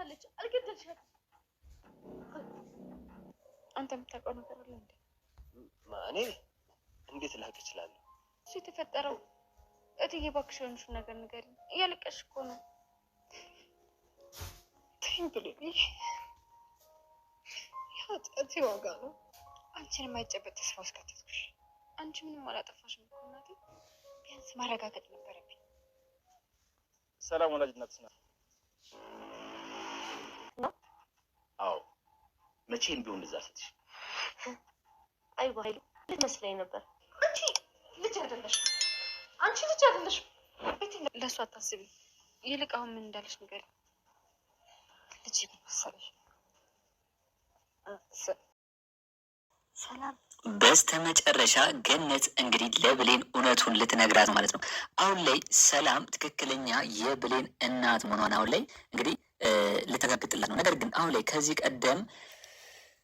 ሞታለች። አልገደልሻትም። አንተ የምታውቀው ነገር አለ እንዴ? እኔ እንዴት ላውቅ እችላለሁ? እሱ የተፈጠረው እትዬ እባክሽ የሆንሽው ነገር ንገሪኝ። እያለቀሽ እኮ ነው። ተይኝ ብሎኝ የኃጢአቴ ዋጋ ነው። አንቺን የማይጨበጥ ተስፋ አስከተትኩሽ። አንቺ ምንም አላጠፋሽም እኮ እናቴ። ቢያንስ ማረጋገጥ ነበረብኝ። ሰላም ወላጅ እናትሽ ናት? አዎ። መቼም ቢሆን እዛ ስትሽ አይ ባይሉ ልትመስለኝ ነበር። አንቺ ልጅ አይደለሽ። አንቺ ልጅ አይደለሽ። ለእሱ አታስቢ። ይልቅ አሁን ምን እንዳለሽ ንገሪኝ። ልጅ መሰለሽ። ሰላም በስተመጨረሻ ገነት እንግዲህ ለብሌን እውነቱን ልትነግራት ማለት ነው። አሁን ላይ ሰላም ትክክለኛ የብሌን እናት መሆኗን አሁን ላይ እንግዲህ ልተረጋግጥላት ነው። ነገር ግን አሁን ላይ ከዚህ ቀደም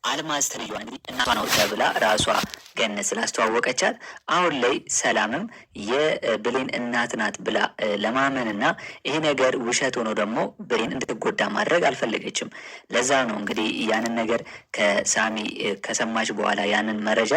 አልማዝ ተብዬዋ እንግዲህ እናቷ ነው ተብላ ራሷ ገነት ስላስተዋወቀቻት አሁን ላይ ሰላምም የብሌን እናት ናት ብላ ለማመንና ይሄ ነገር ውሸት ሆኖ ደግሞ ብሌን እንድትጎዳ ማድረግ አልፈለገችም። ለዛ ነው እንግዲህ ያንን ነገር ከሳሚ ከሰማች በኋላ ያንን መረጃ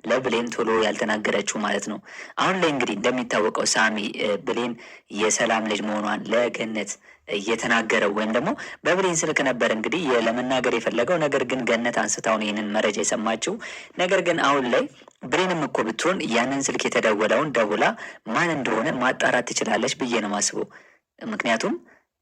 ለብሌን ቶሎ ያልተናገረችው ማለት ነው። አሁን ላይ እንግዲህ እንደሚታወቀው ሳሚ ብሌን የሰላም ልጅ መሆኗን ለገነት እየተናገረው ወይም ደግሞ በብሌን ስልክ ነበር እንግዲህ ለመናገር የፈለገው። ነገር ግን ገነት አንስታውን ይህንን መረጃ የሰማችው። ነገር ግን አሁን ላይ ብሌንም እኮ ብትሆን ያንን ስልክ የተደወለውን ደውላ ማን እንደሆነ ማጣራት ትችላለች ብዬ ነው ማስበው። ምክንያቱም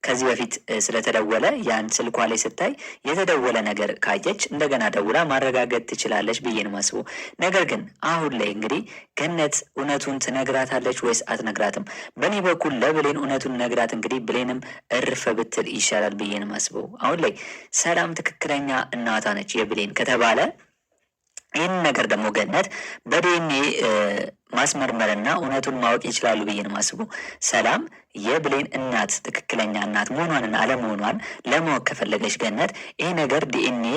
ከዚህ በፊት ስለተደወለ ያን ስልኳ ላይ ስታይ የተደወለ ነገር ካየች እንደገና ደውላ ማረጋገጥ ትችላለች ብዬ ነው ማስበው። ነገር ግን አሁን ላይ እንግዲህ ገነት እውነቱን ትነግራታለች ወይስ አትነግራትም? በእኔ በኩል ለብሌን እውነቱን ነግራት እንግዲህ ብሌንም እርፍ ብትል ይሻላል ብዬ ነው ማስበው። አሁን ላይ ሰላም ትክክለኛ እናቷ ነች የብሌን ከተባለ ይህን ነገር ደግሞ ገነት በዲኤንኤ ማስመርመርና እውነቱን ማወቅ ይችላሉ ብዬ ነው ማስበው። ሰላም የብሌን እናት ትክክለኛ እናት መሆኗንና አለመሆኗን ለማወቅ ከፈለገች ገነት ይሄ ነገር ዲኤንኤ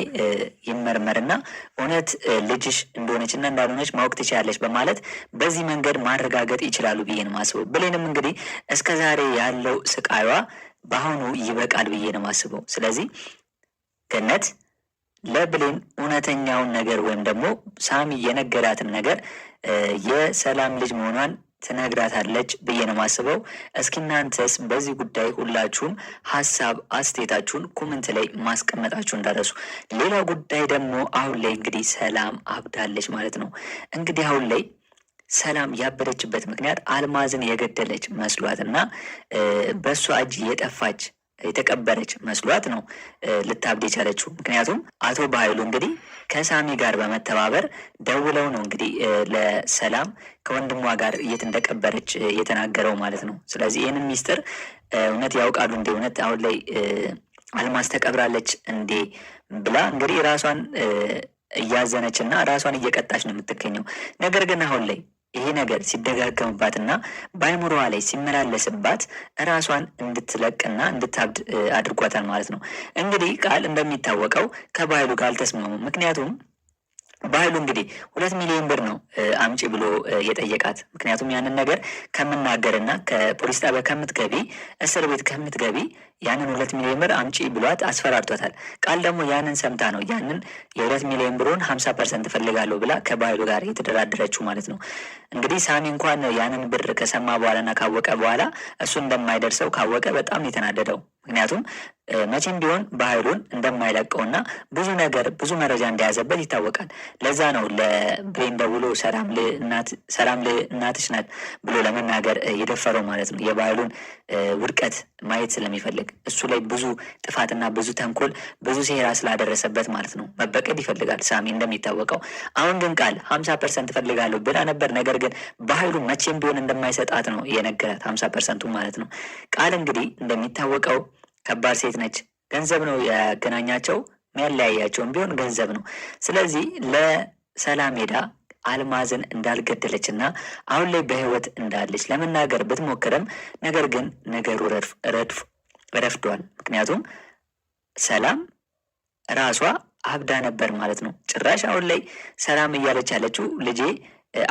ይመርመርና እውነት ልጅሽ እንደሆነችና እንዳልሆነች ማወቅ ትችላለች በማለት በዚህ መንገድ ማረጋገጥ ይችላሉ ብዬ ነው ማስበው። ብሌንም እንግዲህ እስከ ዛሬ ያለው ስቃይዋ በአሁኑ ይበቃል ብዬ ነው ማስበው። ስለዚህ ገነት ለብሌን እውነተኛውን ነገር ወይም ደግሞ ሳሚ የነገራትን ነገር የሰላም ልጅ መሆኗን ትነግራታለች ብዬ ነው ማስበው። እስኪ እናንተስ በዚህ ጉዳይ ሁላችሁም ሀሳብ አስተያየታችሁን ኮመንት ላይ ማስቀመጣችሁ እንዳረሱ። ሌላው ጉዳይ ደግሞ አሁን ላይ እንግዲህ ሰላም አብዳለች ማለት ነው። እንግዲህ አሁን ላይ ሰላም ያበደችበት ምክንያት አልማዝን የገደለች መስሏትና በእሷ እጅ የጠፋች የተቀበረች መስሏት ነው ልታብድ የቻለችው። ምክንያቱም አቶ በኃይሉ እንግዲህ ከሳሚ ጋር በመተባበር ደውለው ነው እንግዲህ ለሰላም ከወንድሟ ጋር የት እንደቀበረች የተናገረው ማለት ነው። ስለዚህ ይህንን ሚስጥር እውነት ያውቃሉ እንዴ? እውነት አሁን ላይ አልማዝ ተቀብራለች እንዴ ብላ እንግዲህ ራሷን እያዘነች እና ራሷን እየቀጣች ነው የምትገኘው። ነገር ግን አሁን ላይ ይሄ ነገር ሲደጋገምባትና በአይምሮዋ ላይ ሲመላለስባት ራሷን እንድትለቅና እንድታብድ አድርጓታል ማለት ነው። እንግዲህ ቃል እንደሚታወቀው ከባህሉ ጋር አልተስማሙም። ምክንያቱም ባህሉ እንግዲህ 2 ሚሊዮን ብር ነው አምጪ ብሎ የጠየቃት። ምክንያቱም ያንን ነገር ከምናገርና ከፖሊስ ጣቢያ ከምትገቢ እስር ቤት ከምትገቢ ያንን 2 ሚሊዮን ብር አምጪ ብሏት አስፈራርቷታል። ቃል ደግሞ ያንን ሰምታ ነው ያንን የ2 ሚሊዮን ብሩን 50% እፈልጋለሁ ብላ ከባህሉ ጋር የተደራደረችው ማለት ነው። እንግዲህ ሳሚ እንኳን ያንን ብር ከሰማ በኋላና ካወቀ በኋላ እሱ እንደማይደርሰው ካወቀ በጣም የተናደደው። ምክንያቱም መቼም ቢሆን ባህሉን እንደማይለቀውና ብዙ ነገር ብዙ መረጃ እንደያዘበት ይታወቃል። ለዛ ነው ለብሌን ደውሎ ሰላም እናትሽ ናት ብሎ ለመናገር የደፈረው ማለት ነው። የባህሉን ውድቀት ማየት ስለሚፈልግ እሱ ላይ ብዙ ጥፋትና ብዙ ተንኮል ብዙ ሴራ ስላደረሰበት ማለት ነው መበቀል ይፈልጋል ሳሚ እንደሚታወቀው። አሁን ግን ቃል 50% እፈልጋለሁ ብላ ነበር። ነገር ግን ባህሉ መቼም ቢሆን እንደማይሰጣት ነው የነገራት 50% ማለት ነው። ቃል እንግዲህ እንደሚታወቀው ከባድ ሴት ነች። ገንዘብ ነው ያገናኛቸው፣ የሚያለያያቸውም ቢሆን ገንዘብ ነው። ስለዚህ ለሰላም ሄዳ አልማዝን እንዳልገደለች እና አሁን ላይ በህይወት እንዳለች ለመናገር ብትሞክርም ነገር ግን ነገሩ ረፍዷል። ምክንያቱም ሰላም ራሷ አብዳ ነበር ማለት ነው። ጭራሽ አሁን ላይ ሰላም እያለች ያለችው ልጄ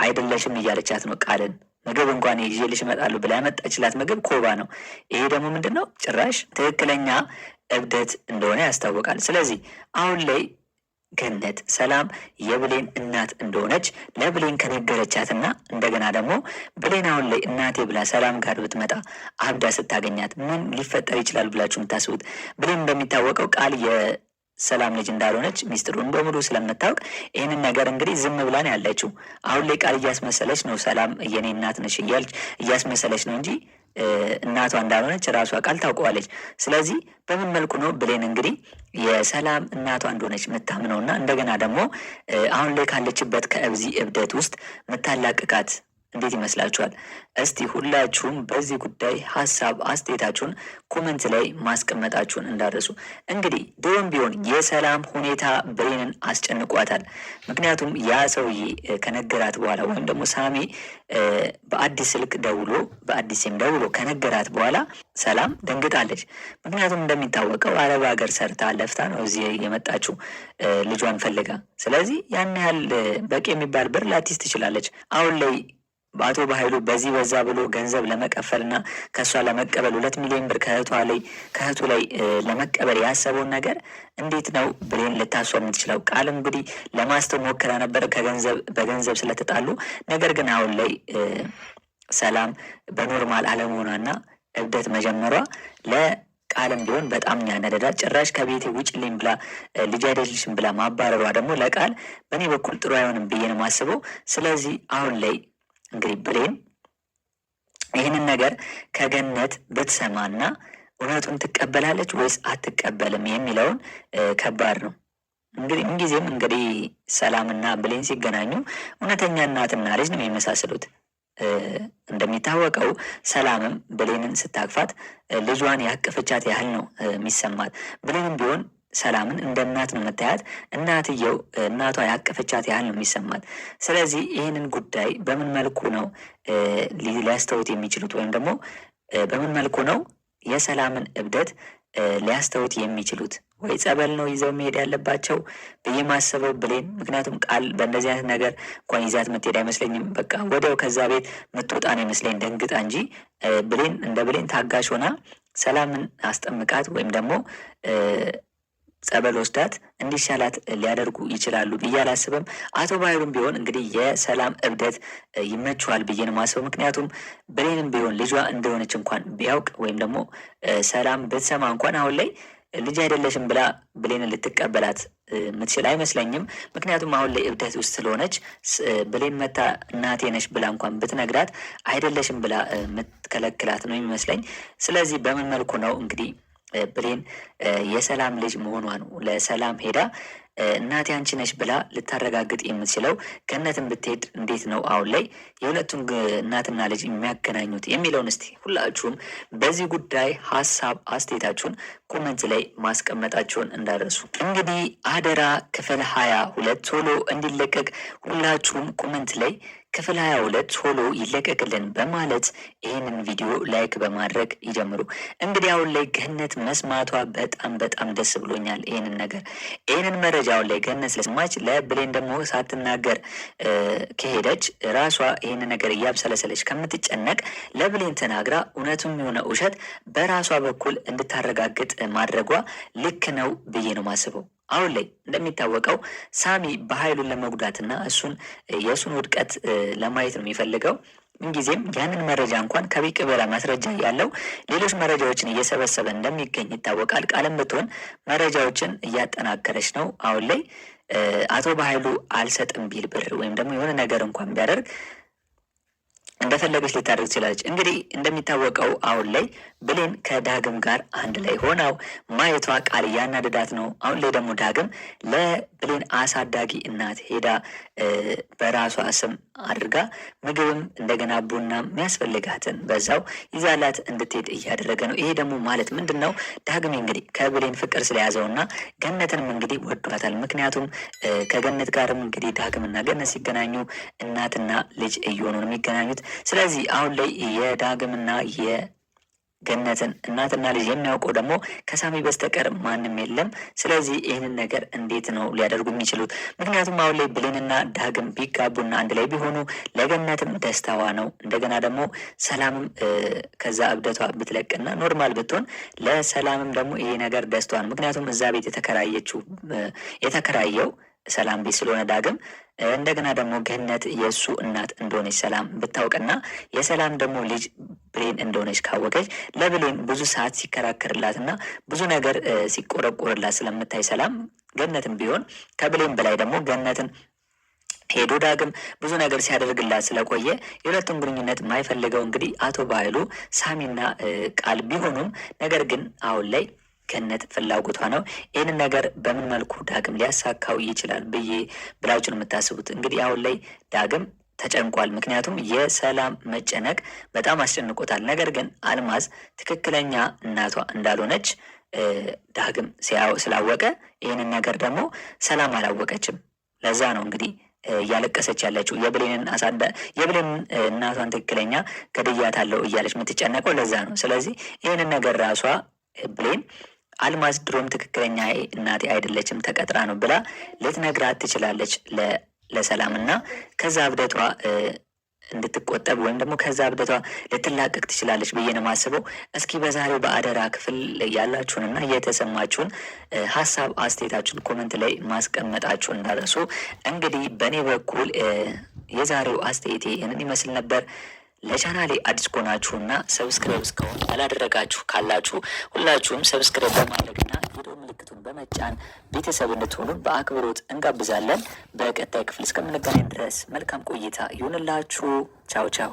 አይደለሽም እያለቻት ነው ቃልን። ምግብ እንኳን ይዤልሽ እመጣለሁ ብላ ያመጣችላት ምግብ ኮባ ነው። ይሄ ደግሞ ምንድን ነው? ጭራሽ ትክክለኛ እብደት እንደሆነ ያስታውቃል። ስለዚህ አሁን ላይ ገነት ሰላም የብሌን እናት እንደሆነች ለብሌን ከነገረቻትና እንደገና ደግሞ ብሌን አሁን ላይ እናቴ ብላ ሰላም ጋር ብትመጣ አብዳ ስታገኛት ምን ሊፈጠር ይችላል ብላችሁ የምታስቡት? ብሌን እንደሚታወቀው ቃል የሰላም ልጅ እንዳልሆነች ሚስጥሩን በሙሉ ስለምታውቅ ይህንን ነገር እንግዲህ ዝም ብላን ያለችው። አሁን ላይ ቃል እያስመሰለች ነው፣ ሰላም የኔ እናት ነች እያለች እያስመሰለች ነው እንጂ እናቷ እንዳልሆነች ራሷ ቃል ታውቀዋለች። ስለዚህ በምን መልኩ ነው ብሌን እንግዲህ የሰላም እናቷ እንደሆነች የምታምነው እና እንደገና ደግሞ አሁን ላይ ካለችበት ከእብዚ እብደት ውስጥ የምታላቅቃት እንዴት ይመስላችኋል? እስቲ ሁላችሁም በዚህ ጉዳይ ሀሳብ አስተያየታችሁን ኮመንት ላይ ማስቀመጣችሁን እንዳረሱ። እንግዲህ ድሮም ቢሆን የሰላም ሁኔታ ብሌንን አስጨንቋታል። ምክንያቱም ያ ሰውዬ ከነገራት በኋላ ወይም ደግሞ ሳሚ በአዲስ ስልክ ደውሎ በአዲስ ሲም ደውሎ ከነገራት በኋላ ሰላም ደንግጣለች። ምክንያቱም እንደሚታወቀው አረብ ሀገር ሰርታ ለፍታ ነው እዚህ የመጣችው ልጇን ፈልጋ። ስለዚህ ያን ያህል በቂ የሚባል ብር ላትይዝ ትችላለች። አሁን ላይ በአቶ በኃይሉ በዚህ በዛ ብሎ ገንዘብ ለመቀፈልና ከእሷ ለመቀበል 2 ሚሊዮን ብር ከእህቱ ላይ ለመቀበል ያሰበውን ነገር እንዴት ነው ብሌን ልታስዋ የምትችለው? ቃል እንግዲህ ለማስተው ሞክራ ነበር በገንዘብ ስለተጣሉ። ነገር ግን አሁን ላይ ሰላም በኖርማል አለመሆኗና እብደት መጀመሯ ቃልም ቢሆን በጣም ያነደዳ። ጭራሽ ከቤቴ ውጭልኝ ብላ ልጅ አይደልሽም ብላ ማባረሯ ደግሞ ለቃል በእኔ በኩል ጥሩ አይሆንም ብዬ ነው የማስበው። ስለዚህ አሁን ላይ እንግዲህ ብሌን ይህንን ነገር ከገነት ብትሰማና እውነቱን ትቀበላለች ወይስ አትቀበልም የሚለውን ከባድ ነው። እንግዲህ ምንጊዜም እንግዲህ ሰላምና ብሌን ሲገናኙ እውነተኛ እናትና ልጅ ነው የሚመሳሰሉት። እንደሚታወቀው ሰላምም ብሌንን ስታቅፋት ልጇን ያቀፈቻት ያህል ነው የሚሰማት። ብሌንም ቢሆን ሰላምን እንደ እናት ነው መታያት። እናትየው እናቷ ያቀፈቻት ያህል ነው የሚሰማት። ስለዚህ ይህንን ጉዳይ በምን መልኩ ነው ሊያስተውት የሚችሉት ወይም ደግሞ በምን መልኩ ነው የሰላምን እብደት ሊያስተውት የሚችሉት? ወይ ጸበል ነው ይዘው መሄድ ያለባቸው ብዬ ማሰበው ብሌን። ምክንያቱም ቃል በእንደዚህ አይነት ነገር እንኳን ይዛት የምትሄድ አይመስለኝም። በቃ ወዲያው ከዛ ቤት የምትወጣ ነው ይመስለኝ ደንግጣ እንጂ ብሌን እንደ ብሌን ታጋሽ ሆና ሰላምን አስጠምቃት ወይም ደግሞ ጸበል ወስዳት እንዲሻላት ሊያደርጉ ይችላሉ ብዬ አላስብም። አቶ በኃይሉም ቢሆን እንግዲህ የሰላም እብደት ይመችዋል ብዬ ነው ማስበው። ምክንያቱም ብሌንም ቢሆን ልጇ እንደሆነች እንኳን ቢያውቅ ወይም ደግሞ ሰላም ብትሰማ እንኳን አሁን ላይ ልጅ አይደለሽም ብላ ብሌንን ልትቀበላት የምትችል አይመስለኝም። ምክንያቱም አሁን ላይ እብደት ውስጥ ስለሆነች ብሌን መታ እናቴ ነሽ ብላ እንኳን ብትነግራት አይደለሽም ብላ የምትከለክላት ነው የሚመስለኝ። ስለዚህ በምን መልኩ ነው እንግዲህ ብሌን የሰላም ልጅ መሆኗ ነው ለሰላም ሄዳ እናቴ አንቺ ነሽ ብላ ልታረጋግጥ የምትችለው? ገነትን ብትሄድ እንዴት ነው አሁን ላይ የሁለቱን እናትና ልጅ የሚያገናኙት የሚለውን እስቲ ሁላችሁም በዚህ ጉዳይ ሀሳብ አስተያየታችሁን ኮመንት ላይ ማስቀመጣችሁን እንዳደረሱ። እንግዲህ አደራ ክፍል 22 ቶሎ እንዲለቀቅ ሁላችሁም ኮመንት ላይ ክፍል 22 ቶሎ ይለቀቅልን በማለት ይህንን ቪዲዮ ላይክ በማድረግ ይጀምሩ። እንግዲህ አሁን ላይ ገነት መስማቷ በጣም በጣም ደስ ብሎኛል። ይህንን መረጃ አሁን ላይ ገነት ስለሰማች ለብሌን ደግሞ ሳትናገር ከሄደች ራሷ ይህንን ነገር እያብሰለሰለች ከምትጨነቅ ለብሌን ተናግራ እውነቱም የሆነ ውሸት በራሷ በኩል እንድታረጋግጥ ማድረጓ ልክ ነው ብዬ ነው ማስበው። አሁን ላይ እንደሚታወቀው ሳሚ በኃይሉን ለመጉዳትና የእሱን ውድቀት ለማየት ነው የሚፈልገው። ምንጊዜም ያንን መረጃ እንኳን ከቢቅ በላ ማስረጃ ያለው ሌሎች መረጃዎችን እየሰበሰበ እንደሚገኝ ይታወቃል። ቃልም ብትሆን መረጃዎችን እያጠናከረች ነው። አሁን ላይ አቶ በኃይሉ አልሰጥም ቢል ብር ወይም ደግሞ የሆነ ነገር እንኳን ቢያደርግ እንደፈለገች ልታደርግ ትችላለች። እንግዲህ እንደሚታወቀው አሁን ላይ ብሌን ከዳግም ጋር አንድ ላይ ሆነው ማየቷ ቃል እያናደዳት ነው። አሁን ላይ ደግሞ ዳግም ለብሌን አሳዳጊ እናት ሄዳ በራሷ ስም አድርጋ ምግብም እንደገና ቡና የሚያስፈልጋትን በዛው ይዛላት እንድትሄድ እያደረገ ነው። ይሄ ደግሞ ማለት ምንድን ነው? ዳግም እንግዲህ ከብሌን ፍቅር ስለያዘውና ገነትንም እንግዲህ ወዷታል። ምክንያቱም ከገነት ጋርም እንግዲህ ዳግምና ገነት ሲገናኙ እናትና ልጅ እየሆኑ ነው የሚገናኙት። ስለዚህ አሁን ላይ የዳግምና ገነትን እናትና ልጅ የሚያውቀው ደግሞ ከሳሚ በስተቀር ማንም የለም። ስለዚህ ይህንን ነገር እንዴት ነው ሊያደርጉ የሚችሉት? ምክንያቱም አሁን ላይ ብሌንና ዳግም ቢጋቡና አንድ ላይ ቢሆኑ ለገነትም ደስታዋ ነው። እንደገና ደግሞ ሰላምም ከዛ እብደቷ ብትለቅና ኖርማል ብትሆን ለሰላምም ደግሞ ይሄ ነገር ደስታዋ ነው። ምክንያቱም እዛ ቤት የተከራየው ሰላም ቤት ስለሆነ ዳግም እንደገና ደግሞ ገነት የእሱ እናት እንደሆነች ሰላም ብታውቅና የሰላም ደግሞ ልጅ ብሌን እንደሆነች ካወቀች ለብሌን ብዙ ሰዓት ሲከራከርላትና ብዙ ነገር ሲቆረቆርላት ስለምታይ ሰላም ገነትን ቢሆን ከብሌን በላይ ደግሞ ገነትን ሄዶ ዳግም ብዙ ነገር ሲያደርግላት ስለቆየ የሁለቱን ግንኙነት የማይፈልገው እንግዲህ አቶ ባህሉ ሳሚና ቃል ቢሆኑም ነገር ግን አሁን ላይ ገነት ፍላጎቷ ነው። ይህንን ነገር በምን መልኩ ዳግም ሊያሳካው ይችላል ብላችሁን የምታስቡት? እንግዲህ አሁን ላይ ዳግም ተጨንቋል። ምክንያቱም የሰላም መጨነቅ በጣም አስጨንቆታል። ነገር ግን አልማዝ ትክክለኛ እናቷ እንዳልሆነች ዳግም ስላወቀ ይህንን ነገር ደግሞ ሰላም አላወቀችም። ለዛ ነው እንግዲህ እያለቀሰች ያለችው የብሌንን እናቷን ትክክለኛ ገድያታለሁ እያለች የምትጨነቀው ለዛ ነው። ስለዚህ ይህንን ነገር ራሷ ብሌን አልማዝ ድሮም ትክክለኛ እናቴ አይደለችም ተቀጥራ ነው ብላ ልትነግራት ትችላለች ለሰላም እና ከዛ እብደቷ እንድትቆጠብ ወይም ደግሞ ከዛ እብደቷ ልትላቀቅ ትችላለች ብዬ ነው የማስበው። እስኪ በዛሬው በአደራ ክፍል ያላችሁንና የተሰማችሁን ሀሳብ አስተያየታችሁን ኮመንት ላይ ማስቀመጣችሁን እንዳትረሱ። እንግዲህ በእኔ በኩል የዛሬው አስተያየቴ ይህንን ይመስል ነበር። ለቻናሌ አዲስ ከሆናችሁና ሰብስክራይብ እስካሁን ያላደረጋችሁ ካላችሁ ሁላችሁም ሰብስክራይብ በማድረግና የደወል ምልክቱን በመጫን ቤተሰብ እንድትሆኑ በአክብሮት እንጋብዛለን። በቀጣይ ክፍል እስከምንገናኝ ድረስ መልካም ቆይታ ይሁንላችሁ። ቻው ቻው።